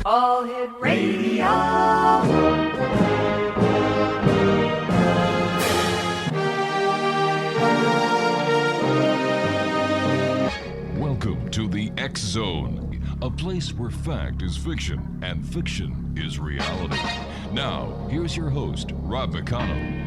All Hit Radio. Welcome to the X Zone, a place where fact is fiction and fiction is reality. Now, here's your host, Rob McConnell.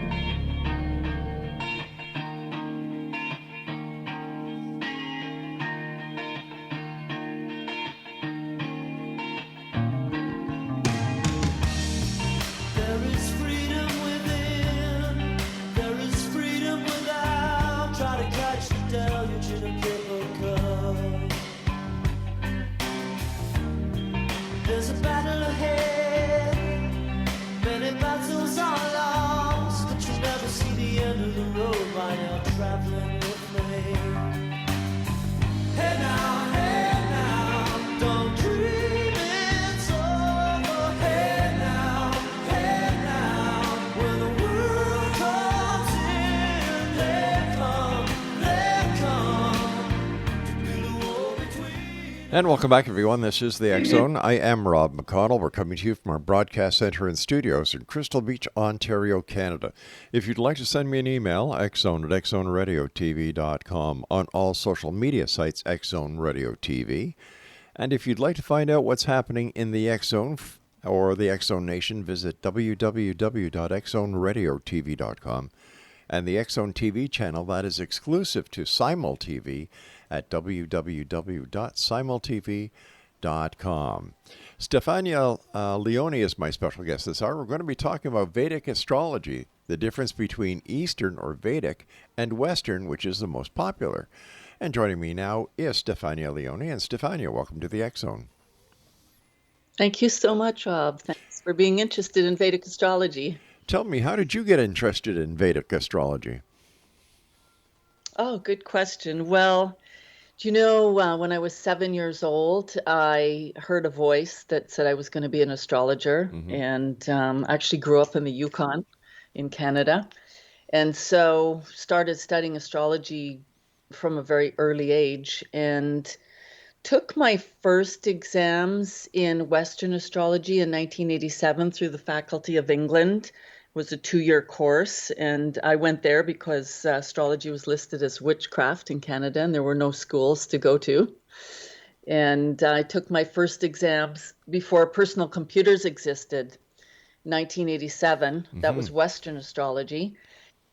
And welcome back, everyone. This is the X Zone. I am Rob McConnell. We're coming to you from our broadcast center and studios in Crystal Beach, Ontario, Canada. If you'd like to send me an email, xzone@xzoneradiotv.com. On all social media sites, X Zone Radio TV. And if you'd like to find out what's happening in the X Zone or the X Zone Nation, visit www.xzoneradiotv.com. And the X Zone TV channel, that is exclusive to Simul TV, at www.simultv.com. Stefania Leone is my special guest this hour. We're going to be talking about Vedic astrology, the difference between Eastern or Vedic and Western, which is the most popular. And joining me now is Stefania Leone. And Stefania, welcome to the X Zone. Thank you so much, Rob. Thanks for being interested in Vedic astrology. Tell me, how did you get interested in Vedic astrology? Oh, good question. Well, do you know, when I was 7 years old, I heard a voice that said I was going to be an astrologer, and actually grew up in the Yukon in Canada. And so started studying astrology from a very early age and took my first exams in Western astrology in 1987 through the Faculty of England. It was a 2-year course, and I went there because astrology was listed as witchcraft in Canada, and there were no schools to go to. And I took my first exams before personal computers existed, 1987. That was Western astrology.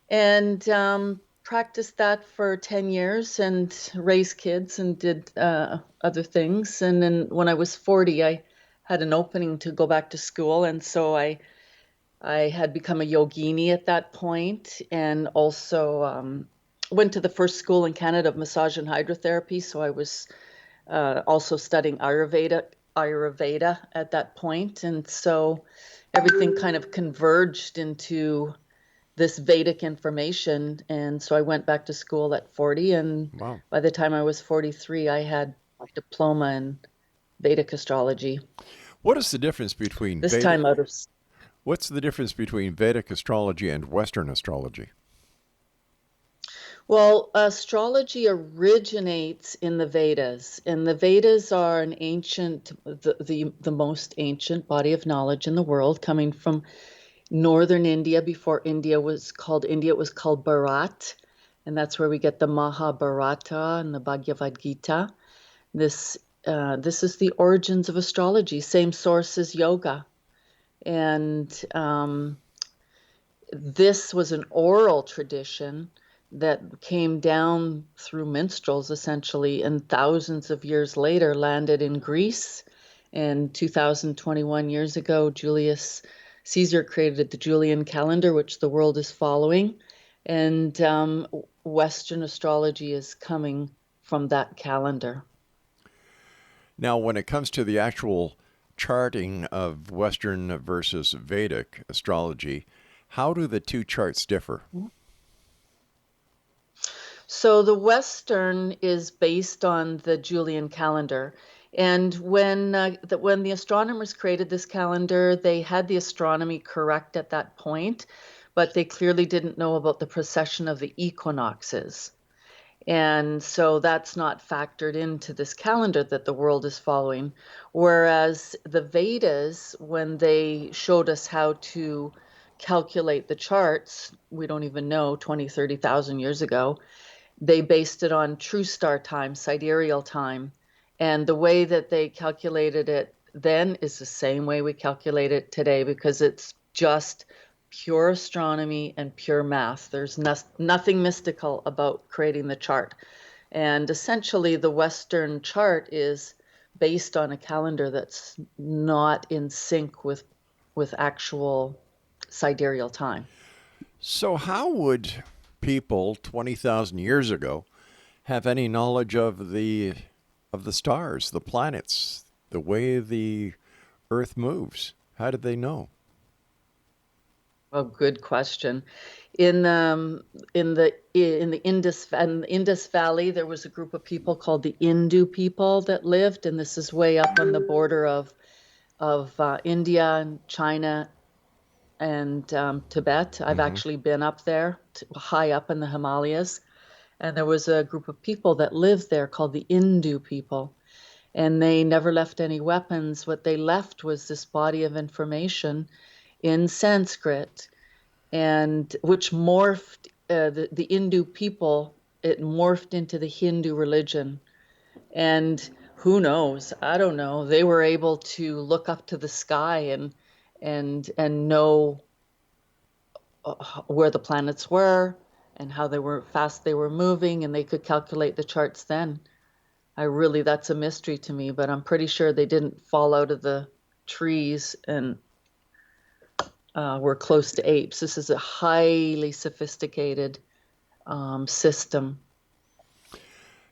And practiced that for 10 years and raised kids and did other things. And then when I was 40, I had an opening to go back to school. And so I had become a yogini at that point, and also went to the first school in Canada of massage and hydrotherapy. So I was also studying Ayurveda at that point. And so everything kind of converged into this Vedic information. And so I went back to school at 40. And Wow. By the time I was 43, I had my diploma in Vedic astrology. What is the difference between This time out of... What's the difference between Vedic astrology and Western astrology? Well, astrology originates in the Vedas, and the Vedas are an ancient, the most ancient body of knowledge in the world, coming from northern India. Before India was called India, it was called Bharat, and that's where we get the Mahabharata and the Bhagavad Gita. This is the origins of astrology, same source as yoga. And this was an oral tradition that came down through minstrels, essentially, and thousands of years later landed in Greece. And 2021 years ago, Julius Caesar created the Julian calendar, which the world is following. And Western astrology is coming from that calendar. Now, when it comes to the actual charting of Western versus Vedic astrology, how do the two charts differ? So the Western is based on the Julian calendar. And when the astronomers created this calendar, they had the astronomy correct at that point, but they clearly didn't know about the precession of the equinoxes. And so that's not factored into this calendar that the world is following. Whereas the Vedas, when they showed us how to calculate the charts, we don't even know, 20, 30,000 years ago, they based it on true star time, sidereal time. And the way that they calculated it then is the same way we calculate it today, because it's just pure astronomy and pure math. There's nothing mystical about creating the chart. And essentially, the Western chart is based on a calendar that's not in sync with actual sidereal time. So how would people 20,000 years ago have any knowledge of the stars, the planets, the way the earth moves? How did they know? Oh, good question. In the Indus Valley, there was a group of people called the Hindu people that lived, and this is way up on the border of India and China and Tibet. I've actually been up there, high up in the Himalayas, and there was a group of people that lived there called the Hindu people, and they never left any weapons. What they left was this body of information in Sanskrit, and which morphed the Hindu people. It morphed into the Hindu religion, and who knows? I don't know. They were able to look up to the sky and know where the planets were and how fast they were moving, and they could calculate the charts then. That's a mystery to me, but I'm pretty sure they didn't fall out of the trees and were close to apes. This is a highly sophisticated system.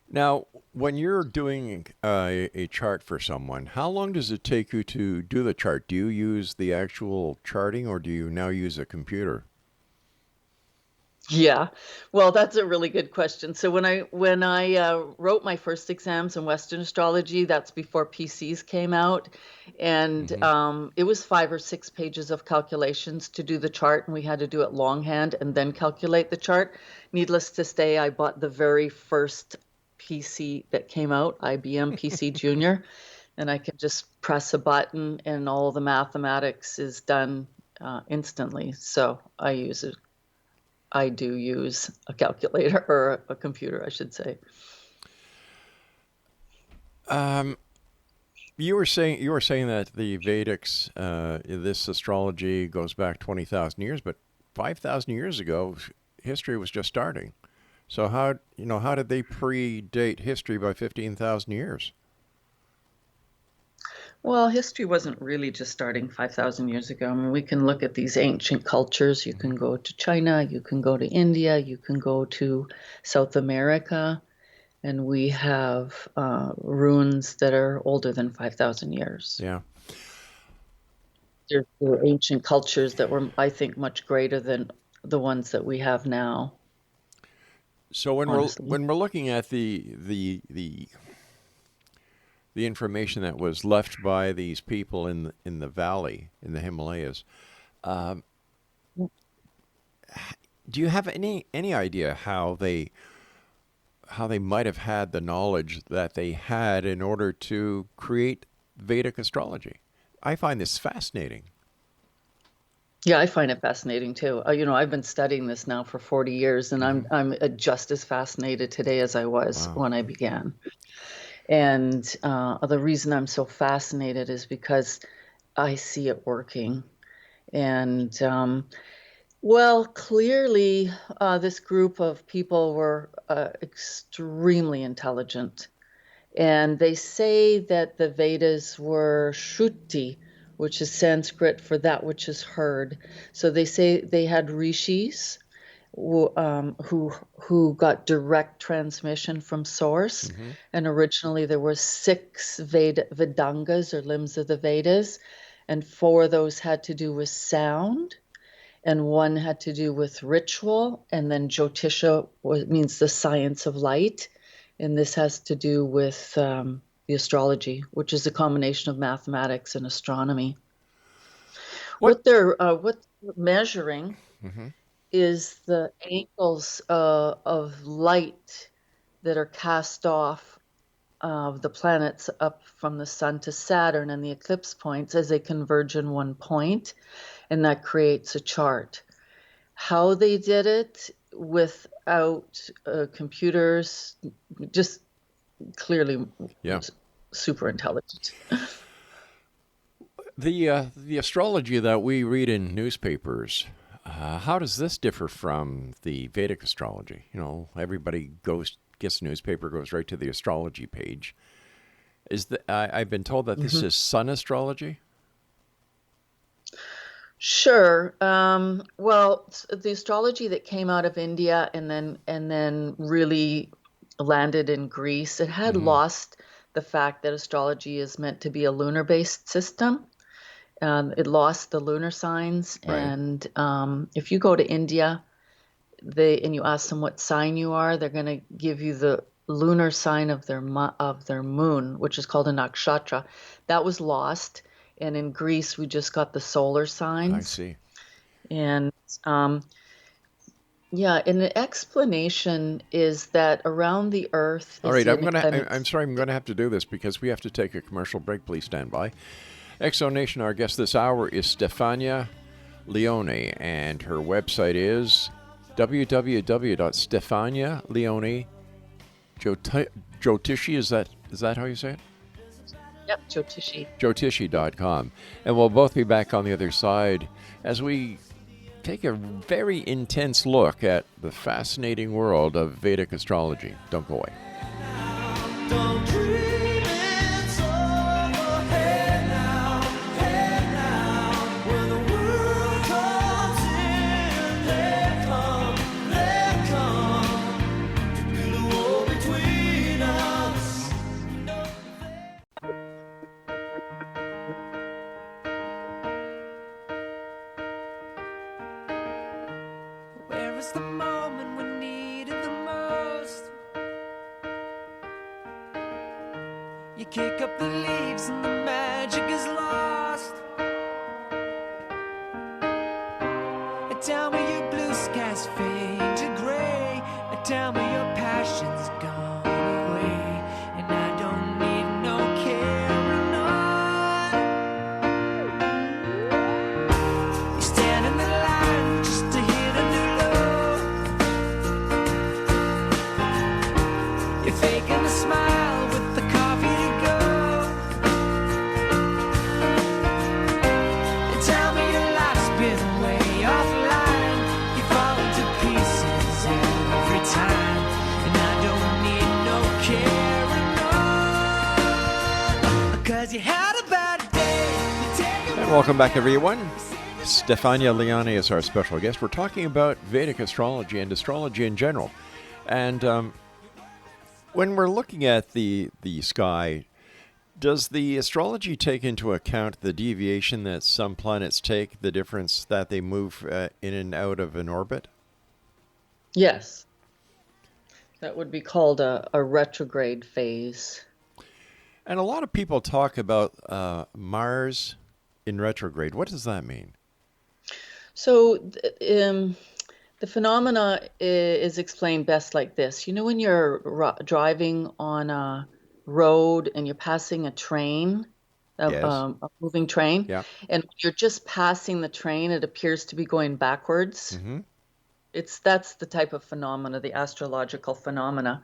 Now, when you're doing a chart for someone, how long does it take you to do the chart? Do you use the actual charting, or do you now use a computer? Yeah, well, that's a really good question. So when I wrote my first exams in Western astrology, that's before PCs came out, and it was 5 or 6 pages of calculations to do the chart, and we had to do it longhand and then calculate the chart. Needless to say, I bought the very first PC that came out, IBM PC Junior, and I can just press a button and all the mathematics is done instantly. So I do use a calculator, or a computer, I should say. You were saying that the Vedics, this astrology goes back 20,000 years, but 5,000 years ago, history was just starting. So how did they predate history by 15,000 years? Well, history wasn't really just starting 5,000 years ago. I mean, we can look at these ancient cultures. You can go to China, you can go to India, you can go to South America, and we have ruins that are older than 5,000 years. Yeah. There were ancient cultures that were, I think, much greater than the ones that we have now. So when we're looking at the information that was left by these people in the valley, in the Himalayas, do you have any idea how they might have had the knowledge that they had in order to create Vedic astrology? I find this fascinating. Yeah, I find it fascinating too. I've been studying this now for 40 years, and I'm just as fascinated today as I was when I began. And the reason I'm so fascinated is because I see it working. And clearly, this group of people were extremely intelligent. And they say that the Vedas were Shruti, which is Sanskrit for that which is heard. So they say they had rishis who got direct transmission from source. And originally there were 6 Vedangas, or limbs of the Vedas, and 4 of those had to do with sound, and 1 had to do with ritual, and then Jyotisha means the science of light, and this has to do with the astrology, which is a combination of mathematics and astronomy. What they're measuring is the angles of light that are cast off of the planets up from the sun to Saturn and the eclipse points as they converge in one point, and that creates a chart. How they did it without computers, just clearly super intelligent. The astrology that we read in newspapers, how does this differ from the Vedic astrology? You know, everybody gets a newspaper, goes right to the astrology page. I've been told that this is sun astrology? Sure. Well, the astrology that came out of India and then really landed in Greece, it had lost the fact that astrology is meant to be a lunar-based system. It lost the lunar signs, Right. and if you go to India, and you ask them what sign you are, they're going to give you the lunar sign of their moon, which is called a nakshatra. That was lost. And in Greece, we just got the solar signs. I see. And and the explanation is that around the Earth. All right, I'm sorry, I'm gonna have to do this because we have to take a commercial break. Please stand by. Exo Nation, our guest this hour is Stefania Leone, and her website is www.stefanialeone. Jyotishi, is that how you say it? Yep, Jyotishi. Jyotishi.com. And we'll both be back on the other side as we take a very intense look at the fascinating world of Vedic astrology. Don't go away. Don't dream it's over. Hey now, when the world comes in, let come to build a wall between us. Where is the moment we needed the most? You kick up the leaves and the magic is lost. And tell me your blue skies fade to gray. And tell me your passion's gone away. And I don't need no carrying on. You stand in the line just to hit a new low. You're faking a smile with the coffee to go. And tell me your life's been way offline. You fall into pieces every time. And I don't need no carrying on. 'Cause you had a bad day. You take a And welcome back, everyone. Stefania Leone is our special guest. We're talking about Vedic astrology and astrology in general. And when we're looking at the sky, does the astrology take into account the deviation that some planets take, the difference that they move in and out of an orbit? Yes. That would be called a retrograde phase. And a lot of people talk about Mars in retrograde. What does that mean? So the phenomena is explained best like this. You know, when you're driving on a road and you're passing a train, Yes. a moving train, Yeah. and you're just passing the train, it appears to be going backwards. Mm-hmm. That's the type of phenomena, the astrological phenomena.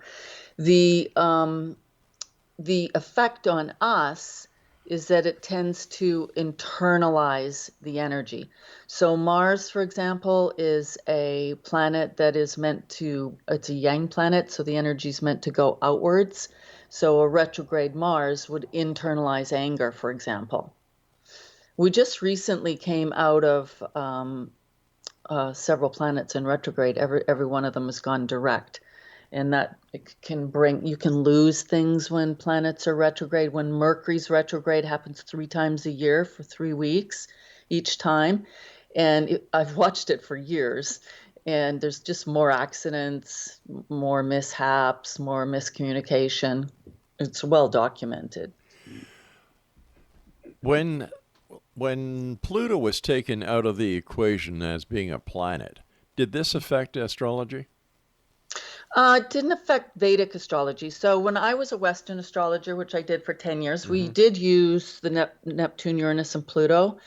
The effect on us is that it tends to internalize the energy. So Mars, for example, is a planet that is it's a yang planet, so the energy is meant to go outwards. So a retrograde Mars would internalize anger, for example. We just recently came out of several planets in retrograde. Every one of them has gone direct. And that you can lose things when planets are retrograde. When Mercury's retrograde happens 3 times a year for 3 weeks each time. And I've watched it for years. And there's just more accidents, more mishaps, more miscommunication. It's well documented. When Pluto was taken out of the equation as being a planet, did this affect astrology? It didn't affect Vedic astrology. So when I was a Western astrologer, which I did for 10 years, we did use the Neptune, Uranus, and Pluto.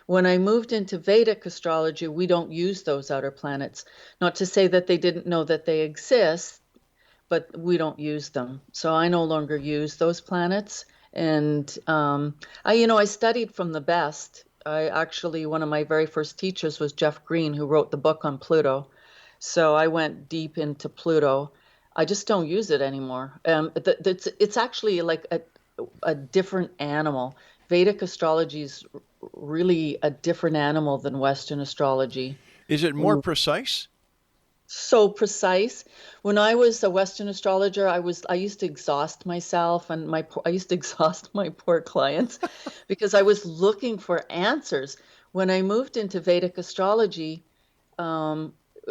When I moved into Vedic astrology, we don't use those outer planets. Not to say that they didn't know that they exist, but we don't use them. So I no longer use those planets. And I studied from the best. One of my very first teachers was Jeff Green, who wrote the book on Pluto. So I went deep into Pluto. I just don't use it anymore. It's actually like a different animal. Vedic astrology is really a different animal than Western astrology. Is it more precise? So precise. When I was a Western astrologer, I used to exhaust myself, and I used to exhaust my poor clients because I was looking for answers. When I moved into Vedic astrology,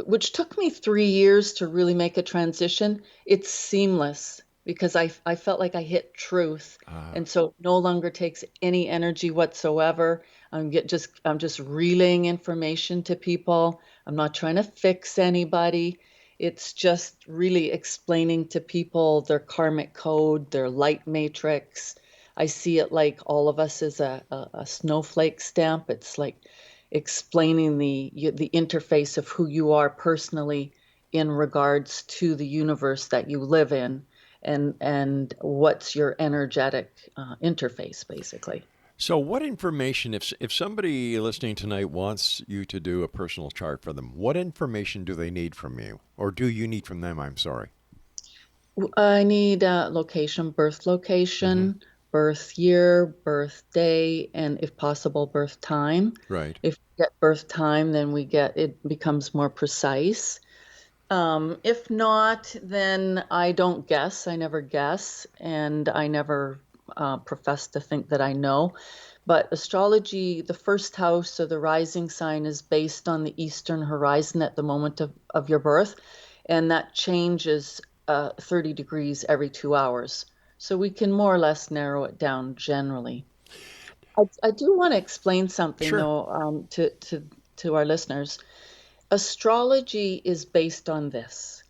which took me 3 years to really make a transition, it's seamless because I felt like I hit truth, and so it no longer takes any energy whatsoever. I'm just relaying information to people. I'm not trying to fix anybody. It's just really explaining to people their karmic code, their light matrix. I see it like all of us as a snowflake stamp. It's like explaining the interface of who you are personally in regards to the universe that you live in, and what's your energetic interface, basically. So what information, if somebody listening tonight wants you to do a personal chart for them, what information do they need from you? Or do you need from them? I'm sorry. I need location, birth location, birth year, birth day, and if possible, birth time. Right. If we get birth time, then it becomes more precise. If not, then I don't guess. I never guess, and I never profess to think that I know. But astrology, the first house or the rising sign is based on the eastern horizon at the moment of your birth, and that changes 30 degrees every 2 hours. So we can more or less narrow it down generally. I do want to explain something, Sure. though, to our listeners. Astrology is based on this.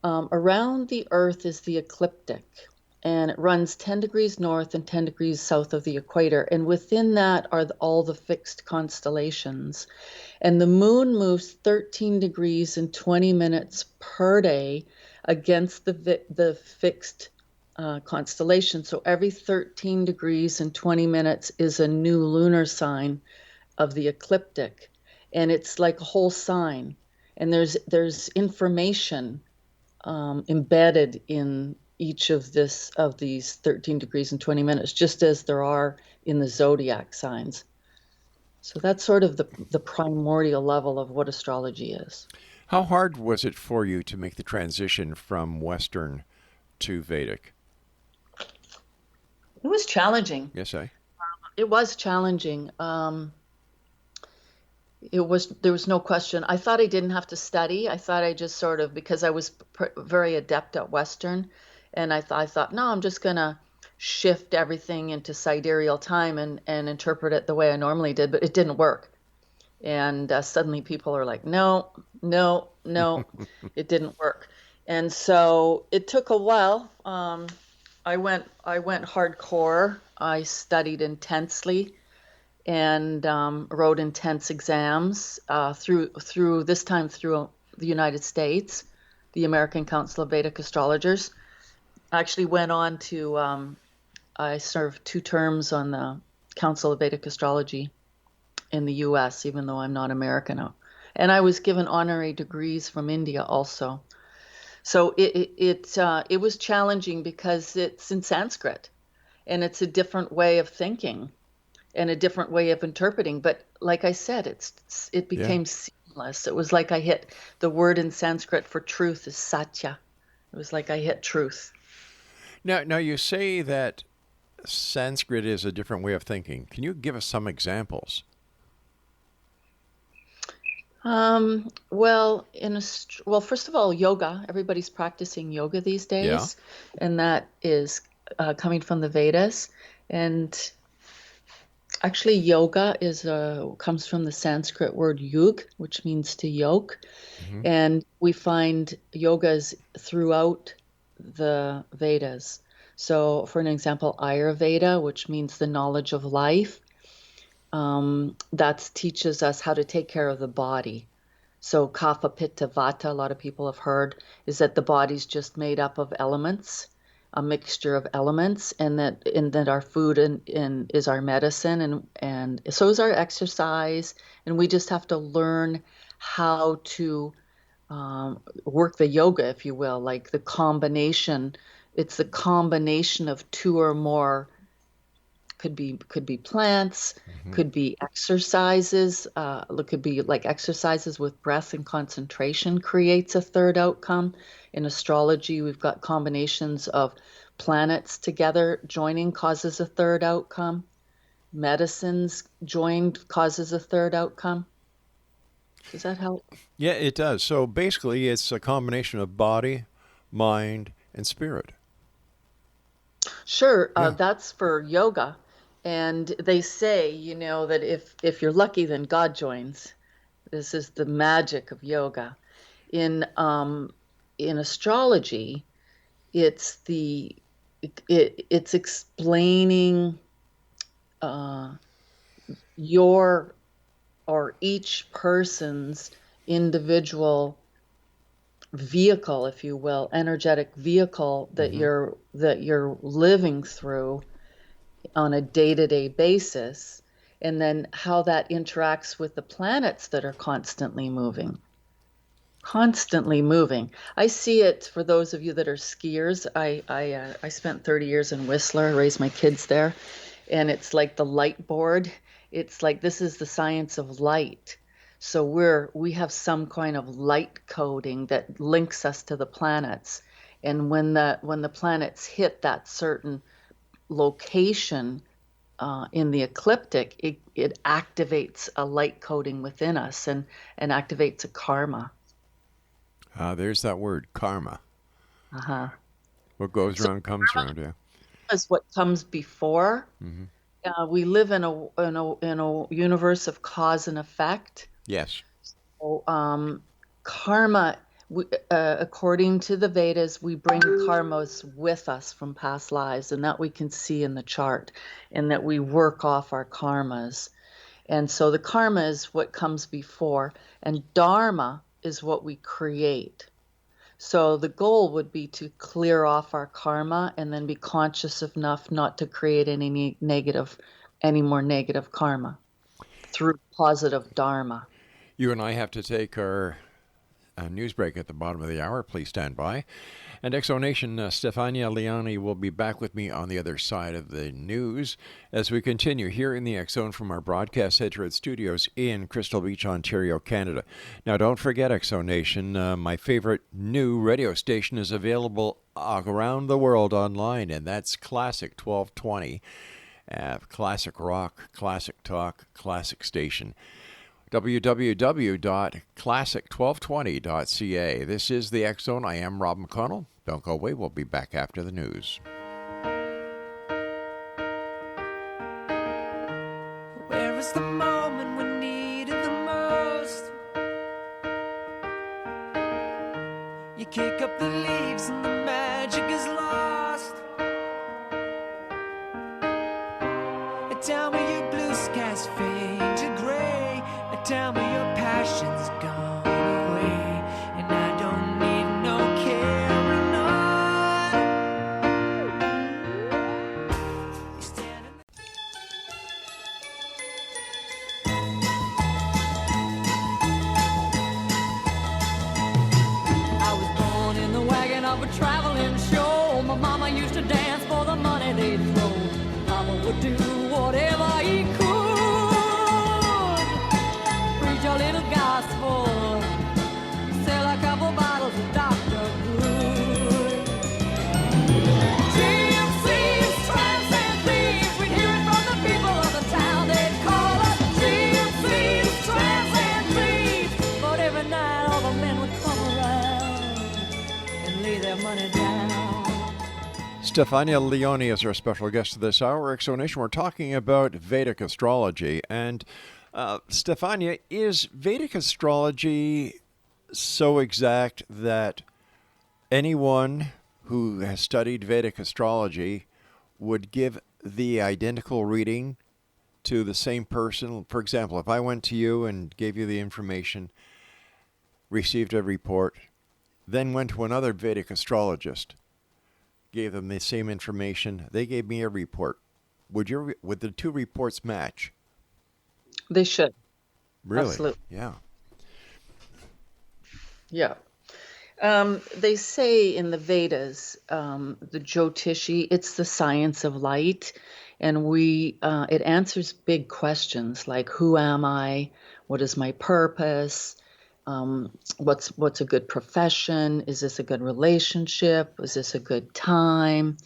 Around the Earth is the ecliptic, and it runs 10 degrees north and 10 degrees south of the equator. And within that are all the fixed constellations. And the moon moves 13 degrees and 20 minutes per day against the fixed constellation. So every 13 degrees and 20 minutes is a new lunar sign of the ecliptic. And it's like a whole sign. And there's information embedded in each of these 13 degrees and 20 minutes, just as there are in the zodiac signs. So that's sort of the primordial level of what astrology is. How hard was it for you to make the transition from Western to Vedic? It was challenging. Yes, It was challenging. There was no question. I thought I didn't have to study. I thought I just sort of, because I was very adept at Western, and I thought, no, I'm just going to shift everything into sidereal time and interpret it the way I normally did, but it didn't work. And suddenly people are like, no, it didn't work. And so it took a while. I went hardcore. I studied intensely and wrote intense exams through the United States, the American Council of Vedic Astrologers. I actually went on to, I served 2 terms on the Council of Vedic Astrology in the U.S., even though I'm not American. And I was given honorary degrees from India also. So it was challenging because it's in Sanskrit, and it's a different way of thinking and a different way of interpreting. But like I said, it became seamless. It was like I hit the word in Sanskrit for truth is satya. It was like I hit truth. Now you say that Sanskrit is a different way of thinking. Can you give us some examples? Well, first of all, yoga. Everybody's practicing yoga these days, and that is coming from the Vedas. And Actually, yoga comes from the Sanskrit word yug, which means to yoke. Hmm. And we find yogas throughout the Vedas. So, for an example, Ayurveda, which means the knowledge of life, that teaches us how to take care of the body. So, kapha, pitta, vata, a lot of people have heard, is that the body's just made up of elements, a mixture of elements, and that our food and is our medicine, and so is our exercise, and we just have to learn how to work the yoga, if you will, like the combination. It's the combination of two or more. Could be plants, could be exercises. It could be like exercises with breath and concentration creates a third outcome. In astrology, we've got combinations of planets together joining causes a third outcome. Medicines joined causes a third outcome. Does that help? Yeah, it does. So basically, it's a combination of body, mind, and spirit. Sure, Yeah. that's for yoga. And they say, that if you're lucky, then God joins. This is the magic of yoga. In astrology, it's it's explaining your or each person's individual vehicle, if you will, energetic vehicle that you're living through on a day-to-day basis, and then how that interacts with the planets that are constantly moving. Constantly moving. I see it for those of you that are skiers. I spent 30 years in Whistler, raised my kids there, and it's like the light board. It's like this is the science of light. So we have some kind of light coding that links us to the planets. And when the planets hit that certain location in the ecliptic, it activates a light coding within us and activates a karma. There's that word, karma. Uh-huh. What goes around comes around, yeah. As what comes before. We live in a universe of cause and effect. Yes. So, karma, according to the Vedas, we bring karmas with us from past lives, and that we can see in the chart, and that we work off our karmas. And so the karma is what comes before, and dharma is what we create. So the goal would be to clear off our karma and then be conscious enough not to create any more negative karma through positive dharma. You and I have to take our news break at the bottom of the hour. Please stand by. And Exonation, Stefania Leone will be back with me on the other side of the news as we continue here in the X Zone from our broadcast center at studios in Crystal Beach, Ontario, Canada. Now, don't forget, Exonation, my favorite new radio station is available around the world online, and that's Classic 1220. Classic rock, classic talk, classic station. www.classic1220.ca. This is the X Zone. I am Rob McConnell. Don't go away. We'll be back after the news. Where is the moment we need it the most? You kick up the leaves and the magic is lost. Tell me your blue skies fade to gray. Tell me your passion's gone away, and I don't need no carrying on. You stand I was born in the wagon of a traveling show. My mama used to dance for the money they'd throw. Papa would do whatever he could. Preach a little gospel. Sell a couple bottles of Dr. Good. GMC's tramps and thieves. We'd hear it from the people of the town. They'd call us GMC's tramps and thieves. But every night all the men would come around and lay their money down. Stefania Leone is our special guest this hour. Exonation, we're talking about Vedic astrology. And Stefania, is Vedic astrology so exact that anyone who has studied Vedic astrology would give the identical reading to the same person? For example, if I went to you and gave you the information, received a report, then went to another Vedic astrologist, gave them the same information, they gave me a report, would the two reports match? They should. Really? Absolutely. Yeah. Yeah. They say in the Vedas, the Jyotishi, it's the science of light, and it answers big questions like, who am I? What is my purpose? What's a good profession? Is this a good relationship? Is this a good time?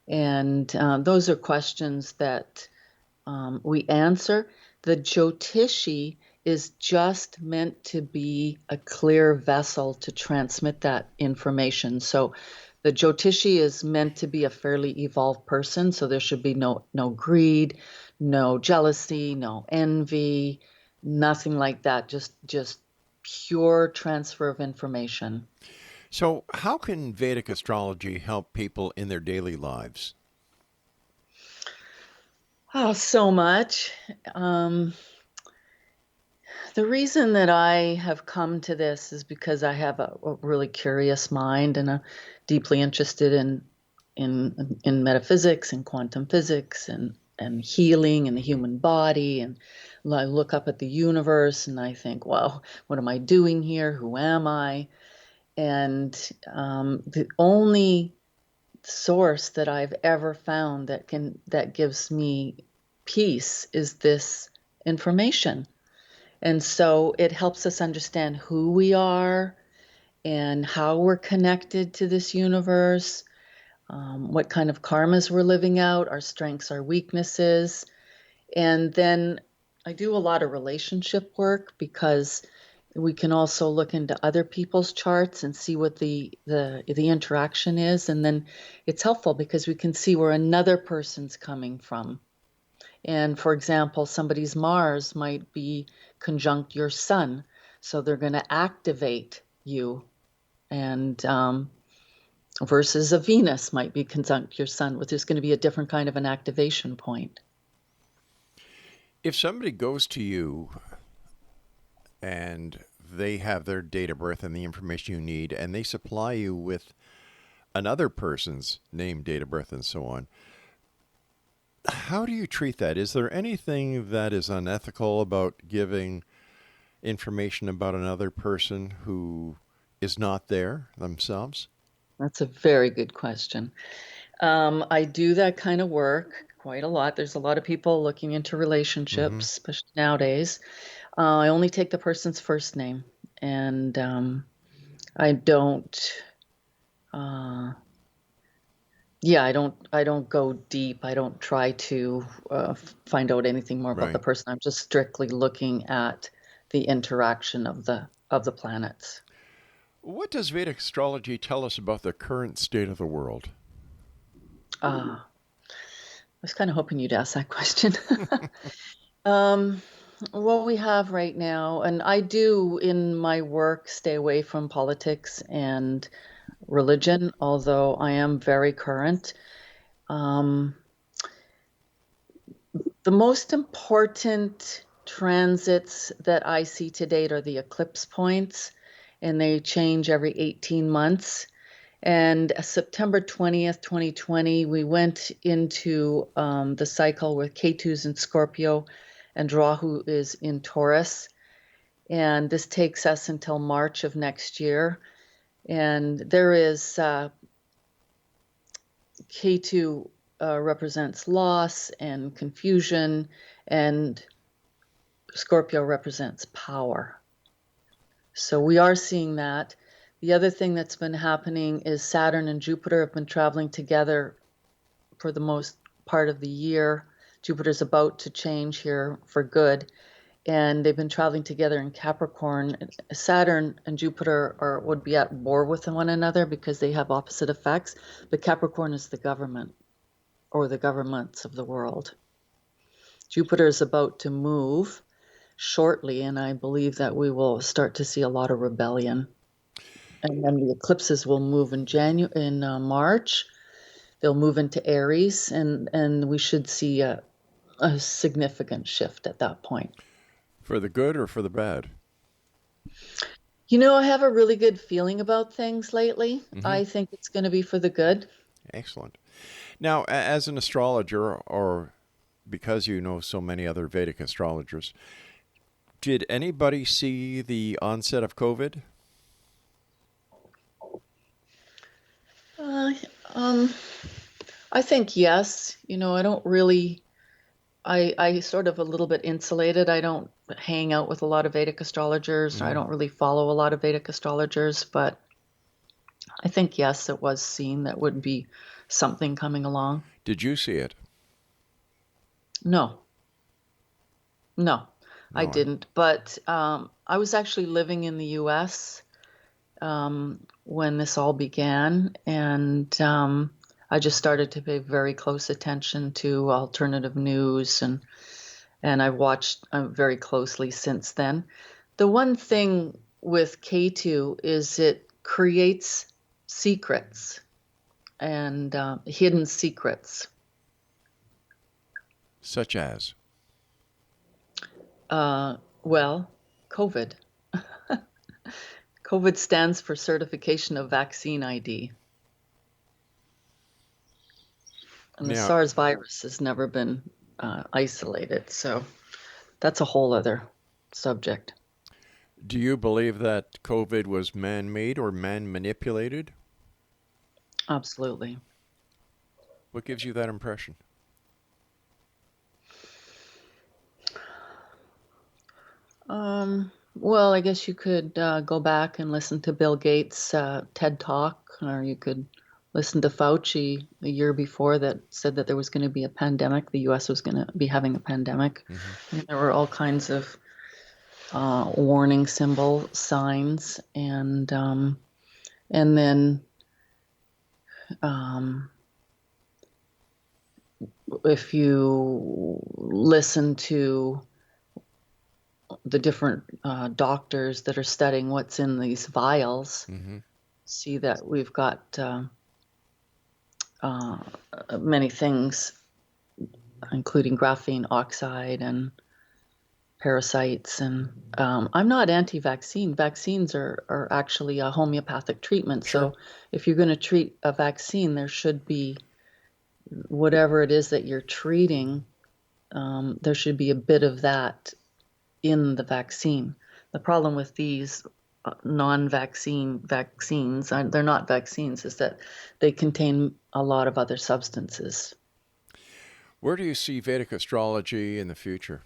And those are questions that we answer. The Jyotishi is just meant to be a clear vessel to transmit that information. So the Jyotishi is meant to be a fairly evolved person, so there should be no greed, no jealousy, no envy, nothing like that. Just pure transfer of information. So how can Vedic astrology help people in their daily lives? Oh, so much. The reason that I have come to this is because I have a really curious mind, and I'm deeply interested in metaphysics and quantum physics and healing and the human body. And I look up at the universe and I think, well, what am I doing here? Who am I? And the only source that I've ever found that gives me peace is this information. And so it helps us understand who we are and how we're connected to this universe, what kind of karmas we're living out, our strengths, our weaknesses. And then I do a lot of relationship work because we can also look into other people's charts and see what the interaction is. And then it's helpful because we can see where another person's coming from. And for example, somebody's Mars might be conjunct your sun, so they're going to activate you. And versus a Venus might be conjunct your sun, which is going to be a different kind of an activation point. If somebody goes to you and they have their date of birth and the information you need, and they supply you with another person's name, date of birth, and so on, how do you treat that? Is there anything that is unethical about giving information about another person who is not there themselves? That's a very good question. I do that kind of work quite a lot. There's a lot of people looking into relationships, especially nowadays. I only take the person's first name, and I don't. I don't go deep. I don't try to find out anything more about the person. I'm just strictly looking at the interaction of the planets. What does Vedic astrology tell us about the current state of the world? I was kind of hoping you'd ask that question. What we have right now, and I do in my work stay away from politics and religion, although I am very current. The most important transits that I see to date are the eclipse points, and they change every 18 months. And September 20th, 2020, we went into the cycle with Ketu's in Scorpio and Rahu is in Taurus. And this takes us until March of next year. And there is Ketu represents loss and confusion, and Scorpio represents power. So we are seeing that. The other thing that's been happening is Saturn and Jupiter have been traveling together for the most part of the year. Jupiter's about to change here for good. and they've been traveling together in Capricorn. Saturn and Jupiter would be at war with one another because they have opposite effects. But Capricorn is the government or the governments of the world. Jupiter is about to move shortly, and I believe that we will start to see a lot of rebellion. And then the eclipses will move in March. They'll move into Aries, and we should see a significant shift at that point. For the good or for the bad? I have a really good feeling about things lately. I think it's going to be for the good. Excellent. Now, as an astrologer, or because you know so many other Vedic astrologers, did anybody see the onset of COVID? I think yes. I don't really. I sort of a little bit insulated. I don't hang out with a lot of Vedic astrologers. I don't really follow a lot of Vedic astrologers, but I think yes, it was seen that would be something coming along. Did you see it? No, I didn't. But I was actually living in the U.S. When this all began, and I just started to pay very close attention to alternative news, and I've watched very closely since then. The one thing with K2 is it creates secrets and hidden secrets. Such as? Well, COVID. COVID stands for Certification of Vaccine ID. And the SARS virus has never been isolated, so that's a whole other subject. Do you believe that COVID was man-made or man-manipulated? Absolutely. What gives you that impression? Well, I guess you could go back and listen to Bill Gates' TED Talk, or you could listen to Fauci the year before that said that there was going to be a pandemic. The U.S. was going to be having a pandemic. And there were all kinds of warning symbol signs, and then if you listen to the different doctors that are studying what's in these vials, see that we've got many things, including graphene oxide and parasites. And I'm not anti-vaccine. Vaccines are actually a homeopathic treatment. Sure. So if you're going to treat a vaccine, there should be whatever it is that you're treating, there should be a bit of that in the vaccine. The problem with these non-vaccine vaccines, they're not vaccines, is that they contain a lot of other substances. Where do you see Vedic astrology in the future?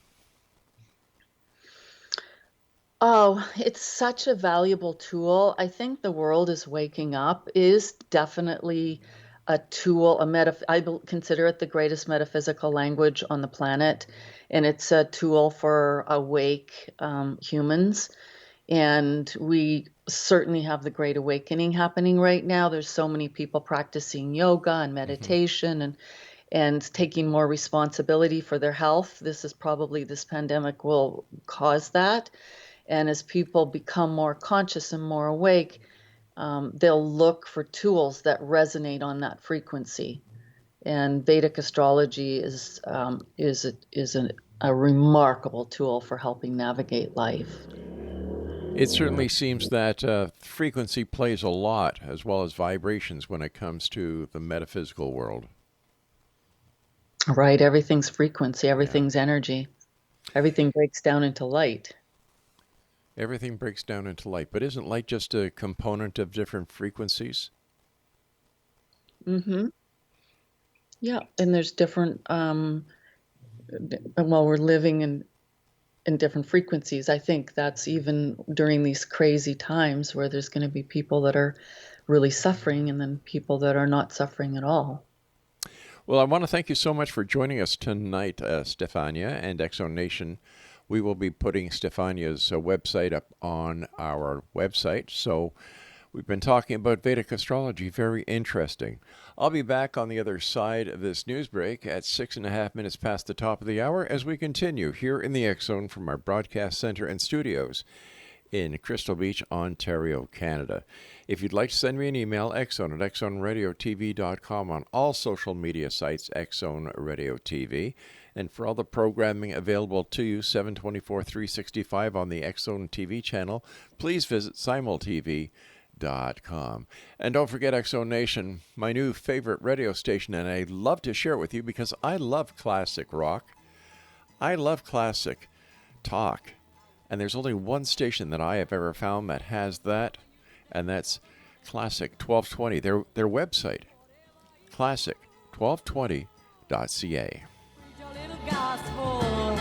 Oh, it's such a valuable tool. I think the world is waking up. It is definitely a tool, I consider it the greatest metaphysical language on the planet, and it's a tool for awake humans. And we certainly have the Great Awakening happening right now. There's so many people practicing yoga and meditation and taking more responsibility for their health. This pandemic will cause that. And as people become more conscious and more awake, they'll look for tools that resonate on that frequency. And Vedic astrology is a remarkable tool for helping navigate life. It certainly seems that frequency plays a lot, as well as vibrations, when it comes to the metaphysical world. Right. Everything's frequency. Everything's energy. Everything breaks down into light. Everything breaks down into light. But isn't light just a component of different frequencies? Mm-hmm. Yeah. And there's different, we're living in different frequencies. I think that's even during these crazy times where there's going to be people that are really suffering and then people that are not suffering at all. Well, I want to thank you so much for joining us tonight, Stefania and Exo Nation. we will be putting Stefania's website up on our website. So we've been talking about Vedic astrology. Very interesting. I'll be back on the other side of this news break at 6.5 minutes past the top of the hour as we continue here in the X Zone from our broadcast center and studios in Crystal Beach, Ontario, Canada. If you'd like to send me an email, xzone at xzoneradiotv.com, on all social media sites, Xzone Radio TV. And for all the programming available to you, 7/24/365 on the X Zone TV channel, please visit simultv.com. And don't forget X Zone Nation, my new favorite radio station, and I'd love to share it with you because I love classic rock. I love classic talk. And there's only one station that I have ever found that has that, and that's Classic 1220, their website, classic1220.ca. Your little gospel